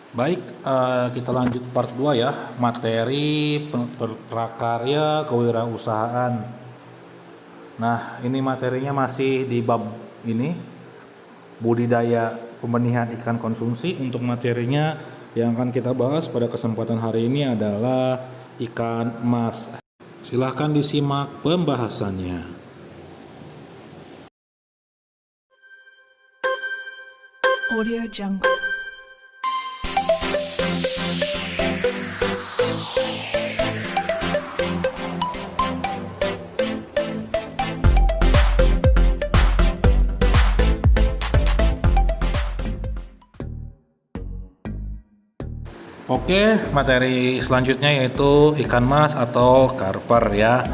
Baik, kita lanjut part 2 ya, materi prakarya kewirausahaan. Nah, ini materinya masih di bab ini, budidaya pembenihan ikan konsumsi. Untuk materinya yang akan kita bahas pada kesempatan hari ini adalah ikan mas. Silahkan disimak pembahasannya. Audio Jungle. Oke, materi selanjutnya yaitu ikan mas atau karper ya.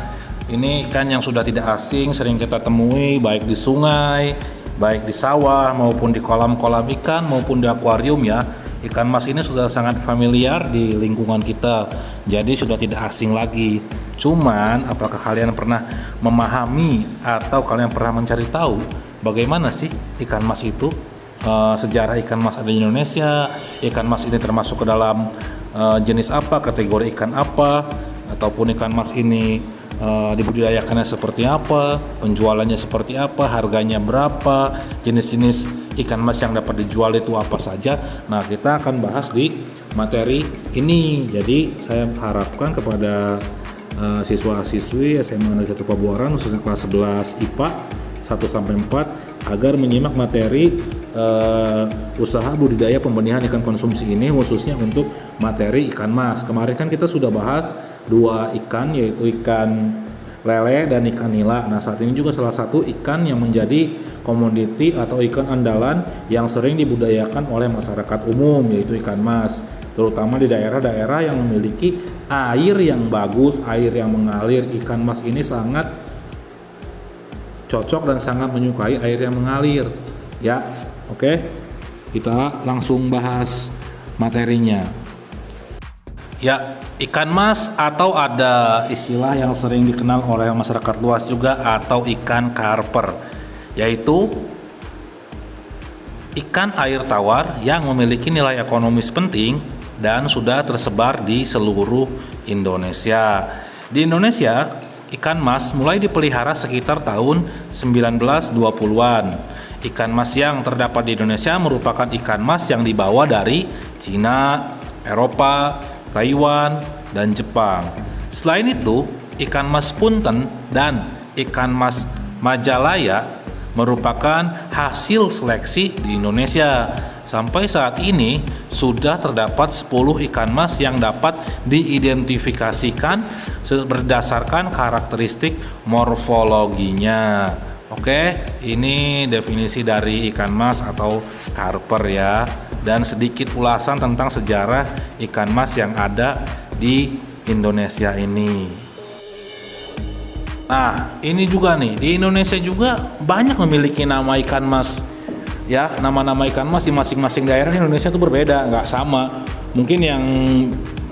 Ini ikan yang sudah tidak asing, sering kita temui baik di sungai, baik di sawah maupun di kolam-kolam ikan maupun di akuarium ya. Ikan mas ini sudah sangat familiar di lingkungan kita, jadi sudah tidak asing lagi. Cuman, apakah kalian pernah memahami atau kalian pernah mencari tahu bagaimana sih ikan mas itu? Sejarah ikan mas ada di Indonesia, ikan mas ini termasuk ke dalam jenis apa, kategori ikan apa, ataupun ikan mas ini dibudidayakannya seperti apa, penjualannya seperti apa, harganya berapa, jenis-jenis ikan mas yang dapat dijual itu apa saja. Nah, kita akan bahas di materi ini. Jadi saya harapkan kepada siswa-siswi SMA Negeri 1 Pabuaran khususnya kelas 11 IPA 1-4 agar menyimak materi usaha budidaya pembenihan ikan konsumsi ini, khususnya untuk materi ikan mas. Kemarin kan kita sudah bahas dua ikan, yaitu ikan lele dan ikan nila. Nah, saat ini juga salah satu ikan yang menjadi komoditi atau ikan andalan yang sering dibudidayakan oleh masyarakat umum, yaitu ikan mas, terutama di daerah-daerah yang memiliki air yang bagus, air yang mengalir. Ikan mas ini sangat cocok dan sangat menyukai air yang mengalir ya. Oke, kita langsung bahas materinya ya. Ikan mas atau ada istilah yang sering dikenal oleh masyarakat luas juga atau ikan karper, yaitu ikan air tawar yang memiliki nilai ekonomis penting dan sudah tersebar di seluruh Indonesia. Di Indonesia, ikan mas mulai dipelihara sekitar tahun 1920-an. Ikan mas yang terdapat di Indonesia merupakan ikan mas yang dibawa dari Cina, Eropa, Taiwan, dan Jepang. Selain itu, ikan mas punten dan ikan mas Majalaya merupakan hasil seleksi di Indonesia. Sampai saat ini sudah terdapat 10 ikan mas yang dapat diidentifikasikan berdasarkan karakteristik morfologinya. Oke, ini definisi dari ikan mas atau karper ya, dan sedikit ulasan tentang sejarah ikan mas yang ada di Indonesia ini. Nah, ini juga nih, di Indonesia juga banyak memiliki nama ikan mas ya. Nama-nama ikan mas di masing-masing daerah di Indonesia itu berbeda, nggak sama. Mungkin yang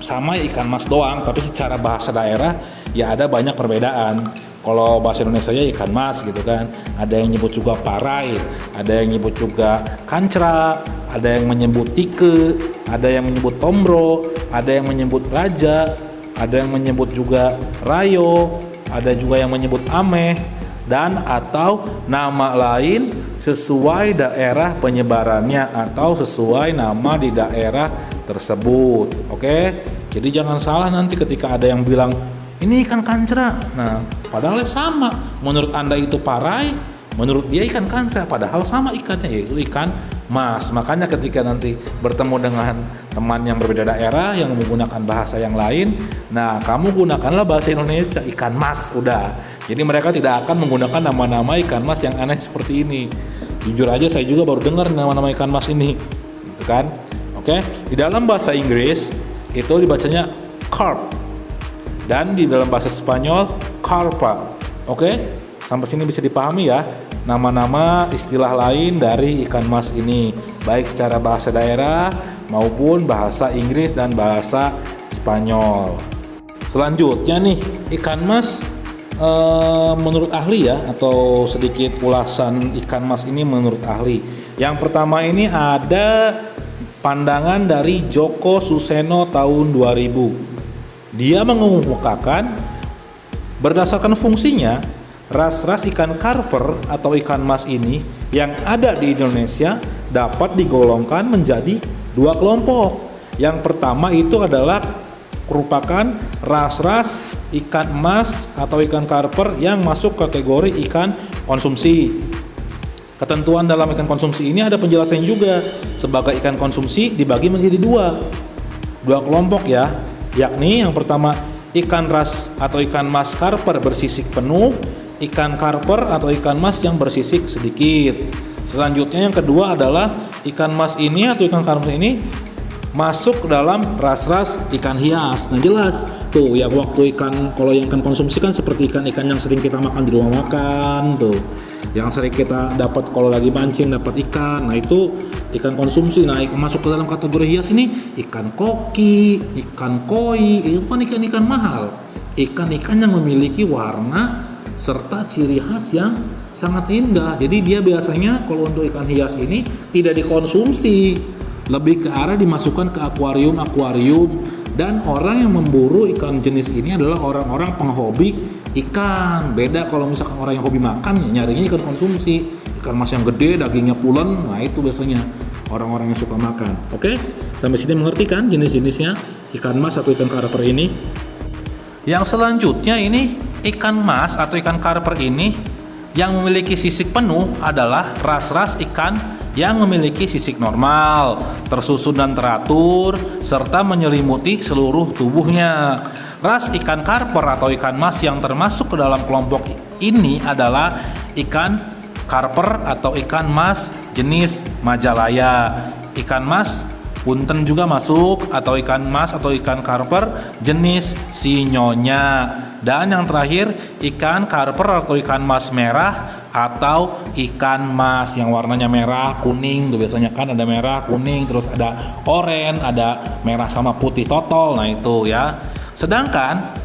sama ikan mas doang, tapi secara bahasa daerah ya ada banyak perbedaan. Kalau bahasa Indonesia ya ikan mas gitu kan, ada yang nyebut juga parai, ada yang nyebut juga kancra, ada yang menyebut tike, ada yang menyebut tombro, ada yang menyebut raja, ada yang menyebut juga rayo, ada juga yang menyebut ameh, dan atau nama lain sesuai daerah penyebarannya atau sesuai nama di daerah tersebut. Oke, jadi jangan salah nanti ketika ada yang bilang ini ikan kancra. Nah, padahal sama. Menurut Anda itu parai, menurut dia ikan kancra, padahal sama ikannya, yaitu ikan mas. Makanya ketika nanti bertemu dengan teman yang berbeda daerah yang menggunakan bahasa yang lain, nah kamu gunakanlah bahasa Indonesia, ikan mas, udah. Jadi mereka tidak akan menggunakan nama-nama ikan mas yang aneh seperti ini. Jujur aja saya juga baru dengar nama-nama ikan mas ini, gitu kan? Oke, di dalam bahasa Inggris itu dibacanya carp, dan di dalam bahasa Spanyol carpa. Oke, sampai sini bisa dipahami ya nama-nama istilah lain dari ikan mas ini, baik secara bahasa daerah maupun bahasa Inggris dan bahasa Spanyol. Selanjutnya nih, ikan mas menurut ahli ya, atau sedikit ulasan ikan mas ini menurut ahli. Yang pertama ini ada pandangan dari Joko Suseno tahun 2000. Dia mengemukakan berdasarkan fungsinya, ras-ras ikan karper atau ikan mas ini yang ada di Indonesia dapat digolongkan menjadi dua kelompok. Yang pertama itu adalah merupakan ras-ras ikan emas atau ikan karper yang masuk kategori ikan konsumsi. Ketentuan dalam ikan konsumsi ini ada penjelasan juga. Sebagai ikan konsumsi dibagi menjadi dua kelompok ya, yakni yang pertama ikan ras atau ikan mas karper bersisik penuh, ikan karper atau ikan mas yang bersisik sedikit. Selanjutnya yang kedua adalah ikan mas ini atau ikan karper ini masuk dalam ras-ras ikan hias. Nah jelas tuh ya, waktu kalau yang ikan konsumsi kan seperti ikan-ikan yang sering kita makan di rumah makan tuh, yang sering kita dapat kalau lagi mancing dapat ikan. Nah itu ikan konsumsi. Nah masuk ke dalam kategori hias ini ikan koki, ikan koi, itu kan ikan-ikan mahal, ikan-ikan yang memiliki warna serta ciri khas yang sangat indah. Jadi dia biasanya kalau untuk ikan hias ini tidak dikonsumsi, lebih ke arah dimasukkan ke akuarium, dan orang yang memburu ikan jenis ini adalah orang-orang penghobi ikan. Beda kalau misalkan orang yang hobi makan nyarinya ikan konsumsi, ikan mas yang gede, dagingnya pulen. Nah itu biasanya orang-orang yang suka makan. Oke, sampai sini mengerti kan jenis-jenisnya ikan mas atau ikan karper ini? Yang selanjutnya ini ikan mas atau ikan karper ini yang memiliki sisik penuh adalah ras-ras ikan yang memiliki sisik normal, tersusun dan teratur, serta menyelimuti seluruh tubuhnya. Ras ikan karper atau ikan mas yang termasuk ke dalam kelompok ini adalah ikan karper atau ikan mas jenis Majalaya. Ikan mas punten juga masuk, atau ikan mas atau ikan karper jenis Sinyonya. Dan yang terakhir ikan karper atau ikan mas merah atau ikan mas yang warnanya merah kuning tuh, biasanya kan ada merah kuning, terus ada oranye, ada merah sama putih totol. Nah itu ya. Sedangkan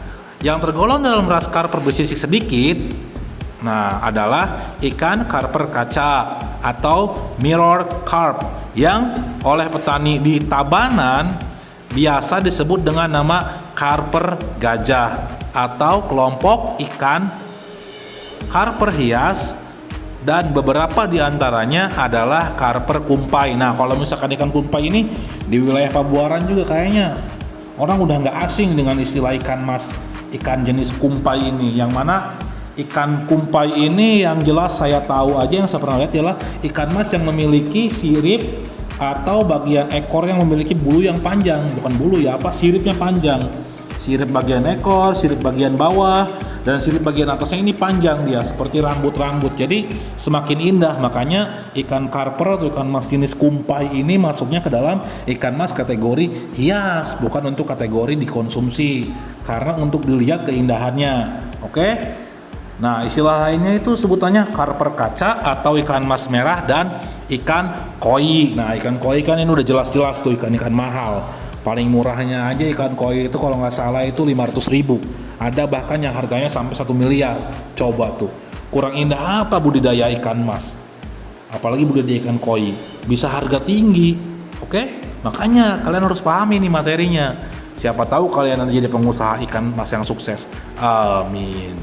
yang tergolong dalam ras karper bersisik sedikit, nah adalah ikan karper kaca atau mirror carp yang oleh petani di Tabanan biasa disebut dengan nama karper gajah atau kelompok ikan karper hias, dan beberapa diantaranya adalah karper kumpai. Nah kalau misalkan ikan kumpai ini di wilayah Pabuaran juga kayaknya orang udah nggak asing dengan istilah ikan mas, ikan jenis kumpai ini. Yang mana ikan kumpai ini yang jelas saya tahu aja, yang saya pernah lihat adalah ikan mas yang memiliki sirip atau bagian ekor yang memiliki bulu yang panjang. Bukan bulu ya, siripnya panjang. Sirip bagian ekor, sirip bagian bawah, dan sirip bagian atasnya ini panjang dia seperti rambut-rambut. Jadi semakin indah. Makanya ikan karper atau ikan mas jenis kumpai ini masuknya ke dalam ikan mas kategori hias, bukan untuk kategori dikonsumsi, karena untuk dilihat keindahannya. Oke? Nah istilah lainnya itu sebutannya karper kaca atau ikan mas merah dan ikan koi. Nah ikan koi kan ini udah jelas-jelas tuh ikan-ikan mahal. Paling murahnya aja ikan koi itu kalau nggak salah itu 500.000. Ada bahkan yang harganya sampai 1 miliar. Coba tuh, kurang indah apa budidaya ikan mas? Apalagi budidaya ikan koi, bisa harga tinggi. Oke? Makanya kalian harus pahami nih materinya. Siapa tahu kalian nanti jadi pengusaha ikan mas yang sukses. Amin.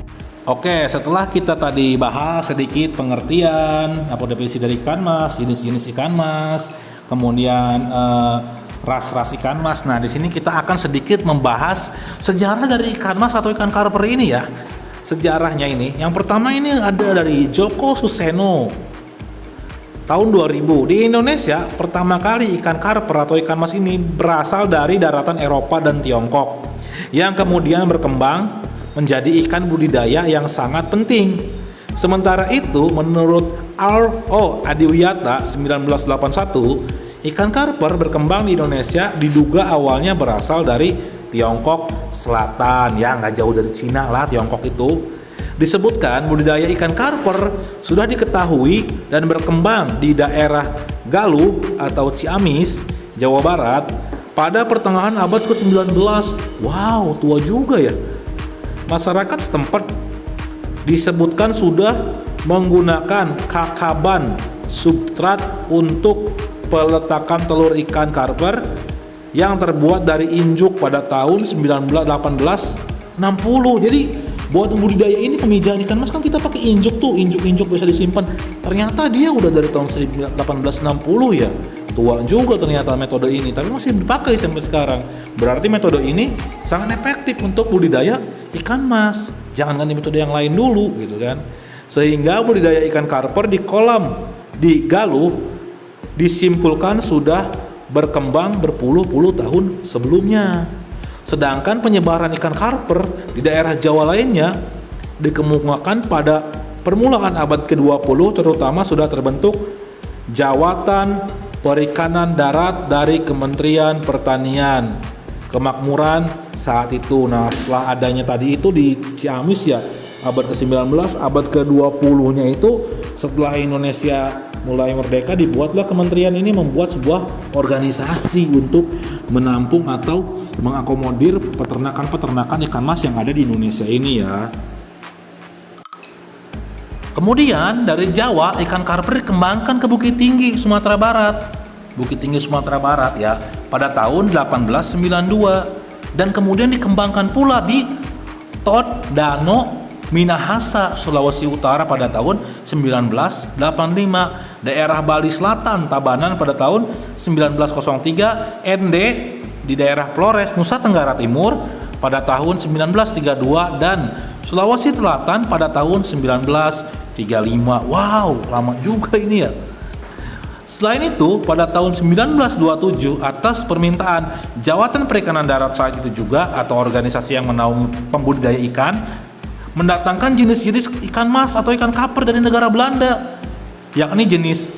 Oke, setelah kita tadi bahas sedikit pengertian apa definisi dari ikan mas, jenis-jenis ikan mas, kemudian ras-ras ikan mas. Nah, di sini kita akan sedikit membahas sejarah dari ikan mas atau ikan karper ini ya. Sejarahnya ini, yang pertama ini ada dari Joko Suseno tahun 2000. Di Indonesia, pertama kali ikan karper atau ikan mas ini berasal dari daratan Eropa dan Tiongkok, yang kemudian berkembang menjadi ikan budidaya yang sangat penting. Sementara itu, menurut R.O. Adiwiyata 1981, ikan karper berkembang di Indonesia diduga awalnya berasal dari Tiongkok Selatan. Ya nggak jauh dari Cina lah Tiongkok itu. Disebutkan budidaya ikan karper sudah diketahui dan berkembang di daerah Galuh atau Ciamis, Jawa Barat pada pertengahan abad ke-19. Wow, tua juga ya. Masyarakat setempat disebutkan sudah menggunakan kakaban substrat untuk peletakan telur ikan karper yang terbuat dari injuk pada tahun 1860. Jadi buat budidaya ini pemijahan ikan mas kan kita pakai injuk tuh, injuk bisa disimpan. Ternyata dia udah dari tahun 1860 ya. Tua juga ternyata metode ini, tapi masih dipakai sampai sekarang. Berarti metode ini sangat efektif untuk budidaya ikan mas. Jangan ganti metode yang lain dulu gitu kan. Sehingga budidaya ikan karper di kolam di Galuh disimpulkan sudah berkembang berpuluh-puluh tahun sebelumnya. Sedangkan penyebaran ikan karper di daerah Jawa lainnya dikemukakan pada permulaan abad ke-20, terutama sudah terbentuk Jawatan Perikanan Darat dari Kementerian Pertanian Kemakmuran saat itu. Nah, setelah adanya tadi itu di Ciamis ya, abad ke-19, abad ke-20-nya itu setelah Indonesia mulai merdeka, dibuatlah kementerian ini membuat sebuah organisasi untuk menampung atau mengakomodir peternakan ikan mas yang ada di Indonesia ini ya. Kemudian dari Jawa ikan karper dikembangkan ke Bukit Tinggi Sumatera Barat ya pada tahun 1892 dan kemudian dikembangkan pula di Tondano Minahasa Sulawesi Utara pada tahun 1985, daerah Bali Selatan Tabanan pada tahun 1903, ND di daerah Flores Nusa Tenggara Timur pada tahun 1932 dan Sulawesi Selatan pada tahun 1935. Wow, lama juga ini ya. Selain itu, pada tahun 1927 atas permintaan Jawatan Perikanan Darat saat itu juga atau organisasi yang menaungi pembudidaya ikan mendatangkan jenis-jenis ikan mas atau ikan karper dari negara Belanda, yakni jenis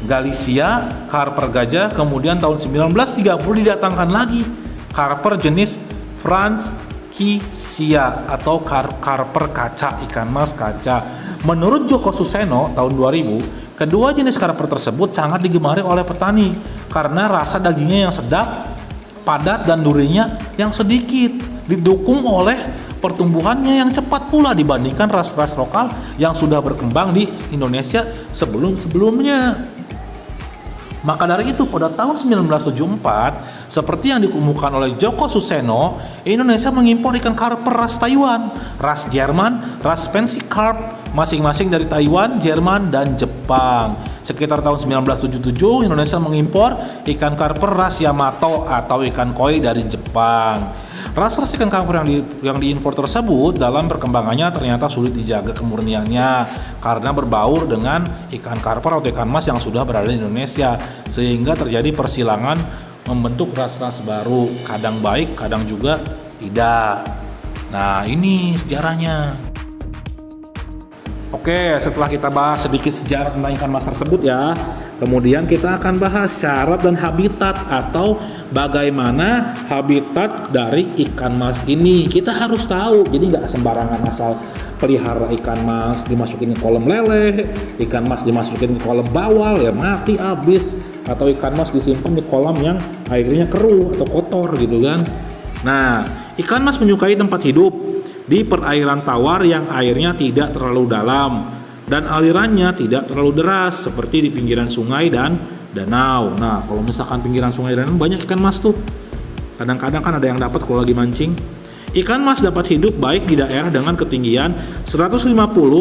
Galicia, karper gajah. Kemudian tahun 1930 didatangkan lagi karper jenis Franciscia atau karper kaca, ikan mas kaca. Menurut Joko Suseno tahun 2000, kedua jenis karper tersebut sangat digemari oleh petani karena rasa dagingnya yang sedap, padat dan durinya yang sedikit, didukung oleh pertumbuhannya yang cepat pula dibandingkan ras-ras lokal yang sudah berkembang di Indonesia sebelum-sebelumnya. Maka dari itu pada tahun 1974, seperti yang dikemukakan oleh Joko Suseno, Indonesia mengimpor ikan karper ras Taiwan, ras Jerman, ras Fancy Carp, masing-masing dari Taiwan, Jerman, dan Jepang. Sekitar tahun 1977, Indonesia mengimpor ikan karper ras Yamato atau ikan koi dari Jepang. Ras-ras ikan karper yang diimpor tersebut dalam perkembangannya ternyata sulit dijaga kemurniannya karena berbaur dengan ikan karper atau ikan mas yang sudah berada di Indonesia, sehingga terjadi persilangan membentuk ras-ras baru, kadang baik, kadang juga tidak. Nah, ini sejarahnya. Oke, setelah kita bahas sedikit sejarah tentang ikan mas tersebut ya, kemudian kita akan bahas syarat dan habitat atau bagaimana habitat dari ikan mas ini. Kita harus tahu, jadi nggak sembarangan asal pelihara ikan mas dimasukin ke kolam lele, ikan mas dimasukin ke kolam bawal ya mati abis, atau ikan mas disimpan di kolam yang airnya keruh atau kotor gitu kan. Nah, ikan mas menyukai tempat hidup di perairan tawar yang airnya tidak terlalu dalam dan alirannya tidak terlalu deras seperti di pinggiran sungai dan danau. Nah, kalau misalkan pinggiran sungai dan danau banyak ikan mas tuh. Kadang-kadang kan ada yang dapat kalau lagi mancing. Ikan mas dapat hidup baik di daerah dengan ketinggian 150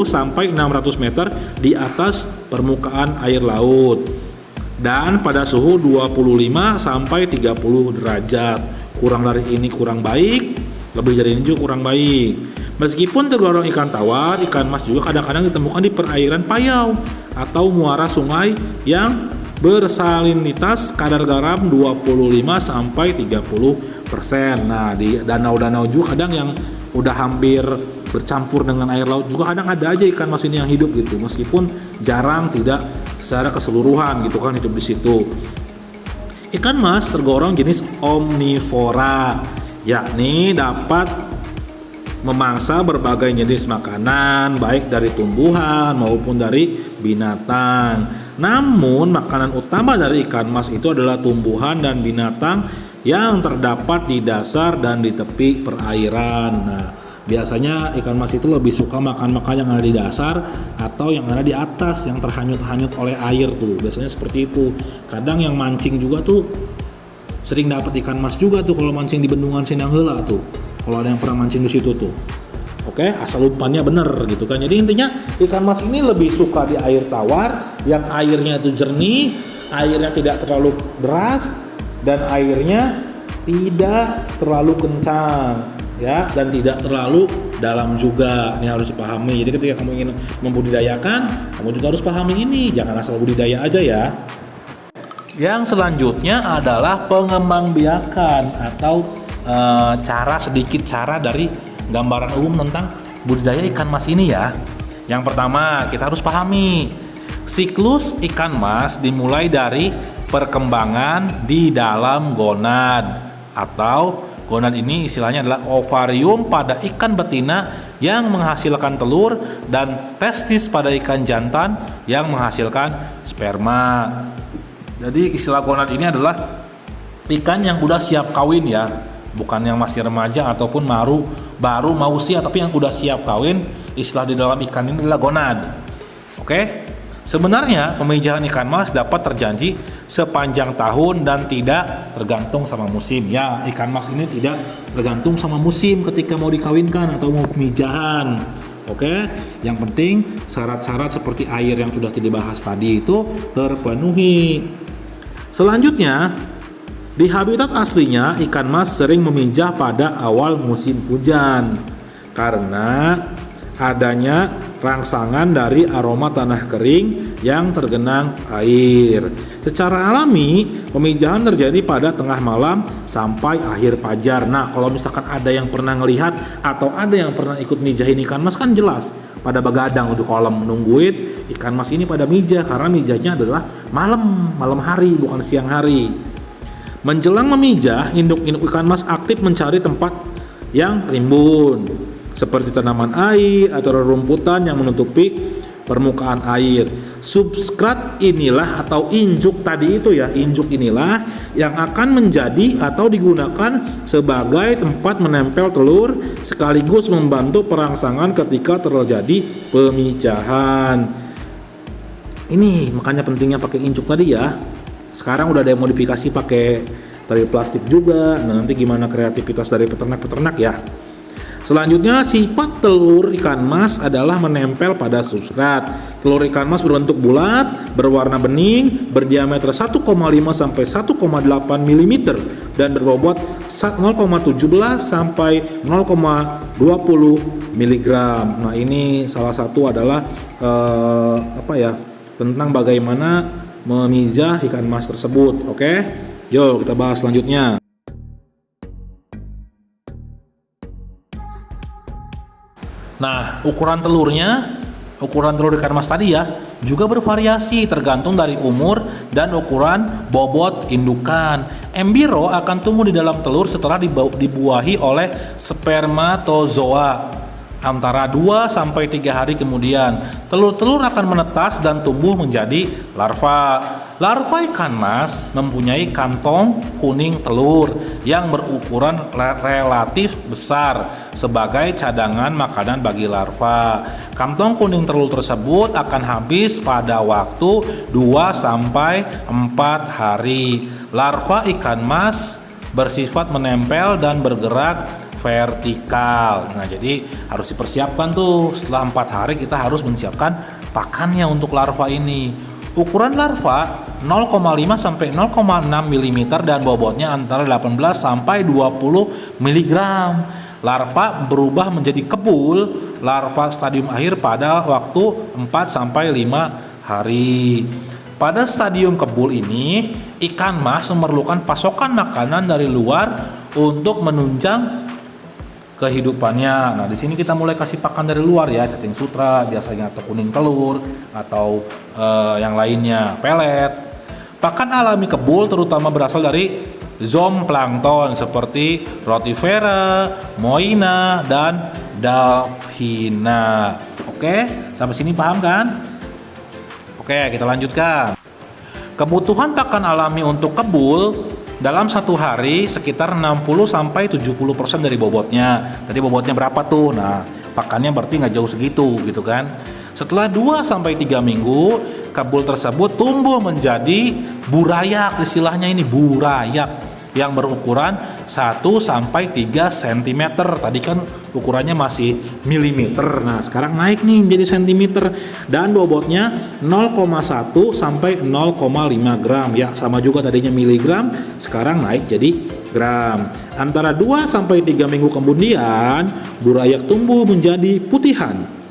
sampai 600 meter di atas permukaan air laut dan pada suhu 25 sampai 30 derajat. Kurang dari ini kurang baik, lebih dari ini juga kurang baik. Meskipun tergolong ikan tawar, ikan mas juga kadang-kadang ditemukan di perairan payau atau muara sungai yang bersalinitas kadar garam 25 sampai 30%. Nah, di danau-danau juga kadang yang udah hampir bercampur dengan air laut juga kadang ada aja ikan mas ini yang hidup gitu, meskipun jarang, tidak secara keseluruhan gitu kan hidup di situ. Ikan mas tergolong jenis omnivora, yakni dapat memangsa berbagai jenis makanan baik dari tumbuhan maupun dari binatang. Namun makanan utama dari ikan mas itu adalah tumbuhan dan binatang yang terdapat di dasar dan di tepi perairan. Nah, Biasanya ikan mas itu lebih suka makan yang ada di dasar atau yang ada di atas, yang terhanyut-hanyut oleh air tuh. Biasanya seperti itu. Kadang yang mancing juga tuh sering dapat ikan mas juga tuh kalau mancing di bendungan Sindang Heula tuh. Kalau ada yang pernah mancing di situ tuh. Oke, asal umpannya bener gitu kan. Jadi intinya ikan mas ini lebih suka di air tawar yang airnya itu jernih, airnya tidak terlalu deras, dan airnya tidak terlalu kencang ya, dan tidak terlalu dalam juga. Ini harus dipahami. Jadi ketika kamu ingin membudidayakan, kamu juga harus pahami ini. Jangan asal budidaya aja ya. Yang selanjutnya adalah pengembangbiakan atau sedikit cara dari gambaran umum tentang budidaya ikan mas ini ya. Yang pertama, kita harus pahami siklus ikan mas dimulai dari perkembangan di dalam gonad, atau gonad ini istilahnya adalah ovarium pada ikan betina yang menghasilkan telur dan testis pada ikan jantan yang menghasilkan sperma. Jadi istilah gonad ini adalah ikan yang udah siap kawin ya, bukan yang masih remaja ataupun baru mau usia, tapi yang udah siap kawin. Istilah di dalam ikan ini adalah gonad. Oke? Sebenarnya pemijahan ikan mas dapat terjadi sepanjang tahun dan tidak tergantung sama musim. Ya, ikan mas ini tidak tergantung sama musim ketika mau dikawinkan atau mau pemijahan. Oke? Yang penting syarat-syarat seperti air yang sudah dibahas tadi itu terpenuhi. Selanjutnya, di habitat aslinya ikan mas sering memijah pada awal musim hujan karena adanya rangsangan dari aroma tanah kering yang tergenang air. Secara alami, pemijahan terjadi pada tengah malam sampai akhir fajar. Nah, kalau misalkan ada yang pernah ngelihat atau ada yang pernah ikut mijahin ikan mas kan jelas pada begadang di kolam nungguin ikan mas ini pada mijah, karena mijahnya adalah malam hari bukan siang hari. Menjelang memijah, induk-induk ikan mas aktif mencari tempat yang rimbun seperti tanaman air atau rerumputan yang menutupi permukaan air. Substrat inilah atau injuk tadi itu ya, injuk inilah yang akan menjadi atau digunakan sebagai tempat menempel telur sekaligus membantu perangsangan ketika terjadi pemijahan. Ini makanya pentingnya pakai injuk tadi ya. Sekarang udah ada yang modifikasi pakai tali plastik juga. Nah, nanti gimana kreativitas dari peternak-peternak ya. Selanjutnya, sifat telur ikan mas adalah menempel pada substrat. Telur ikan mas berbentuk bulat, berwarna bening, berdiameter 1,5 sampai 1,8 mm dan berbobot 0,17 sampai 0,20 mg. Nah, ini salah satu adalah tentang bagaimana memijah ikan mas tersebut. Oke, yuk kita bahas selanjutnya. Nah, ukuran telur ikan mas tadi ya juga bervariasi tergantung dari umur dan ukuran bobot indukan. Embiro akan tumbuh di dalam telur setelah dibuahi oleh spermatozoa. Antara 2 sampai 3 hari kemudian, telur-telur akan menetas dan tumbuh menjadi larva. Larva ikan mas mempunyai kantong kuning telur yang berukuran relatif besar sebagai cadangan makanan bagi larva. Kantong kuning telur tersebut akan habis pada waktu 2 sampai 4 hari. Larva ikan mas bersifat menempel dan bergerak vertikal. Nah, jadi harus dipersiapkan tuh. Setelah 4 hari kita harus menyiapkan pakannya untuk larva ini. Ukuran larva 0,5 sampai 0,6 mm dan bobotnya antara 18 sampai 20 mg. Larva berubah menjadi kebul larva stadium akhir pada waktu 4 sampai 5 hari. Pada stadium kebul ini, ikan mas memerlukan pasokan makanan dari luar untuk menunjang kehidupannya. Nah, di sini kita mulai kasih pakan dari luar ya, cacing sutra biasanya atau kuning telur atau yang lainnya, pelet. Pakan alami kebul terutama berasal dari zooplankton seperti rotifera, moina, dan dalphina. Oke, sampai sini paham kan? Oke, kita lanjutkan. Kebutuhan pakan alami untuk kebul dalam satu hari sekitar 60-70% dari bobotnya. Tadi bobotnya berapa tuh? Nah, pakannya berarti nggak jauh segitu gitu kan. Setelah 2-3 minggu, kebul tersebut tumbuh menjadi burayak, istilahnya ini burayak, yang berukuran 1-3 cm. Tadi kan ukurannya masih milimeter. Nah, sekarang naik nih menjadi sentimeter dan bobotnya 0,1 sampai 0,5 gram. Ya, sama juga tadinya miligram, sekarang naik jadi gram. Antara 2-3 minggu kemudian, burayak tumbuh menjadi putihan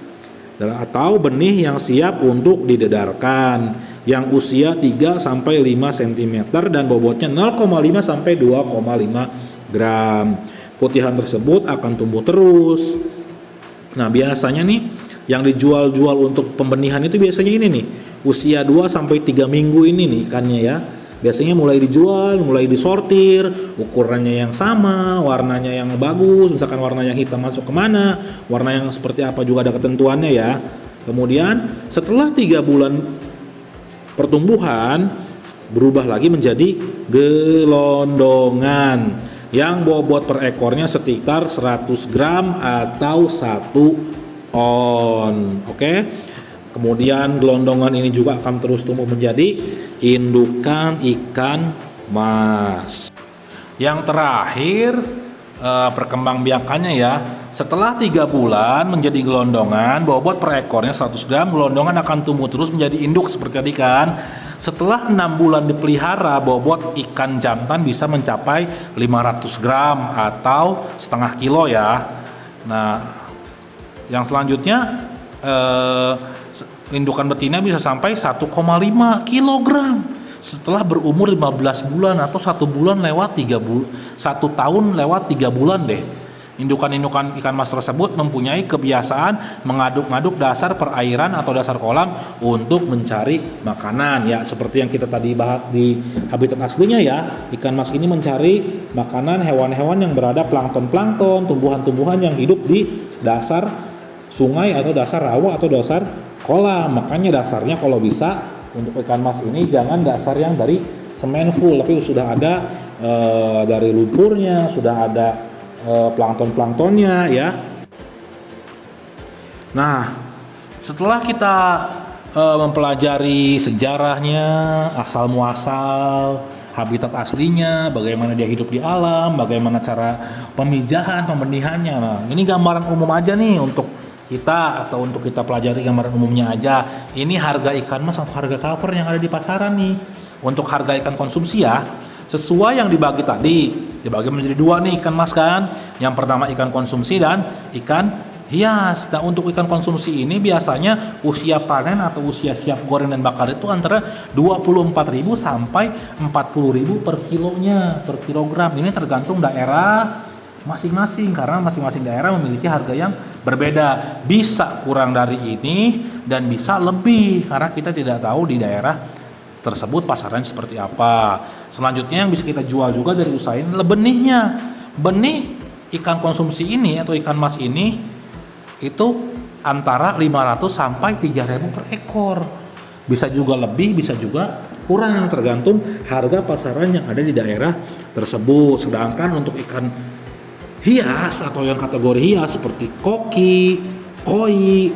atau benih yang siap untuk didedarkan, yang usia 3-5 cm dan bobotnya 0,5 sampai 2,5 gram. Putihan tersebut akan tumbuh terus. Nah, biasanya nih yang dijual-jual untuk pembenihan itu biasanya ini nih, usia 2-3 minggu ini nih ikannya ya. Biasanya mulai dijual, mulai disortir, ukurannya yang sama, warnanya yang bagus, misalkan warna yang hitam masuk kemana, warna yang seperti apa juga ada ketentuannya ya. Kemudian setelah 3 bulan pertumbuhan, berubah lagi menjadi gelondongan yang bobot per ekornya sekitar 100 gram atau 1 on. Oke. Kemudian gelondongan ini juga akan terus tumbuh menjadi indukan ikan mas. Yang terakhir perkembangbiakannya ya, setelah 3 bulan menjadi gelondongan, bobot per ekornya 100 gram, gelondongan akan tumbuh terus menjadi induk seperti tadi kan. Setelah 6 bulan dipelihara, bobot ikan jantan bisa mencapai 500 gram atau setengah kilo ya. Nah, yang selanjutnya indukan betina bisa sampai 1,5 kilogram setelah berumur 15 bulan atau 1 bulan lewat 3 bulan, 1 tahun lewat 3 bulan deh. Indukan-indukan ikan mas tersebut mempunyai kebiasaan mengaduk-ngaduk dasar perairan atau dasar kolam untuk mencari makanan ya, seperti yang kita tadi bahas di habitat aslinya ya. Ikan mas ini mencari makanan hewan-hewan yang berada plankton-plankton, tumbuhan-tumbuhan yang hidup di dasar sungai atau dasar rawa atau dasar kolam. Makanya dasarnya kalau bisa untuk ikan mas ini jangan dasar yang dari semen full, tapi sudah ada dari lumpurnya, sudah ada plankton-planktonnya ya. Nah, setelah kita mempelajari sejarahnya, asal muasal, habitat aslinya, bagaimana dia hidup di alam, bagaimana cara pemijahan, pembenihannya. Nah, ini gambaran umum aja nih untuk kita atau untuk kita pelajari gambaran umumnya aja. Ini harga ikan mas atau harga cover yang ada di pasaran nih. Untuk harga ikan konsumsi ya, sesuai yang dibagi menjadi 2 nih ikan mas kan. Yang pertama ikan konsumsi dan ikan hias. Nah, untuk ikan konsumsi ini biasanya usia panen atau usia siap goreng dan bakar itu antara 24.000 sampai 40.000 per kilonya, per kilogram. Ini tergantung daerah masing-masing karena masing-masing daerah memiliki harga yang berbeda. Bisa kurang dari ini dan bisa lebih karena kita tidak tahu di daerah tersebut pasaran seperti apa. Selanjutnya yang bisa kita jual juga dari usaha ini adalah benihnya. Benih ikan konsumsi ini atau ikan mas ini itu antara 500 sampai 3.000 per ekor. Bisa juga lebih, bisa juga kurang, tergantung harga pasaran yang ada di daerah tersebut. Sedangkan untuk ikan hias atau yang kategori hias seperti koki, koi,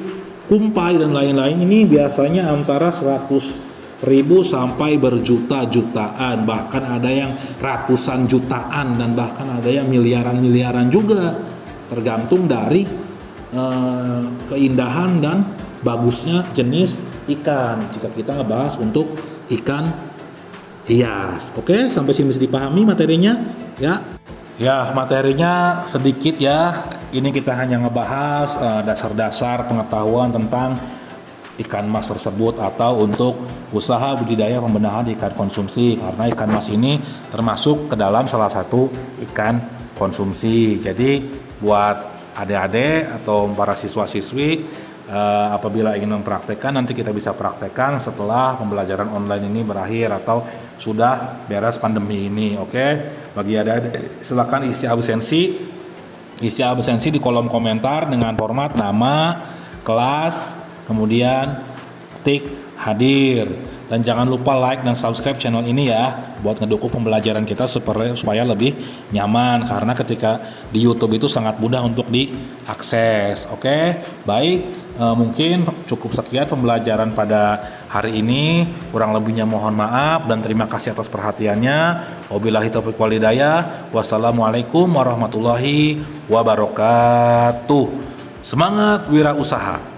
kumpai dan lain-lain ini biasanya antara 100.000 sampai berjuta-jutaan, bahkan ada yang ratusan jutaan dan bahkan ada yang miliaran-miliaran juga, tergantung dari keindahan dan bagusnya jenis ikan jika kita ngebahas untuk ikan hias. Oke, sampai sini bisa dipahami materinya ya. Ya, materinya sedikit ya. Ini kita hanya ngebahas dasar-dasar pengetahuan tentang ikan mas tersebut atau untuk usaha budidaya pembenahan ikan konsumsi, karena ikan mas ini termasuk ke dalam salah satu ikan konsumsi. Jadi buat adik-adik atau para siswa-siswi apabila ingin mempraktekkan, nanti kita bisa praktekkan setelah pembelajaran online ini berakhir atau sudah beres pandemi ini. Oke, bagi adik-adik silakan isi absensi di kolom komentar dengan format nama, kelas, kemudian tik hadir. Dan jangan lupa like dan subscribe channel ini ya, buat ngedukung pembelajaran kita supaya lebih nyaman, karena ketika di YouTube itu sangat mudah untuk diakses. Oke, baik, mungkin cukup sekian pembelajaran pada hari ini. Kurang lebihnya mohon maaf dan terima kasih atas perhatiannya. Wabillahi taufiq wal hidayah. Wassalamualaikum warahmatullahi wabarakatuh. Semangat wirausaha.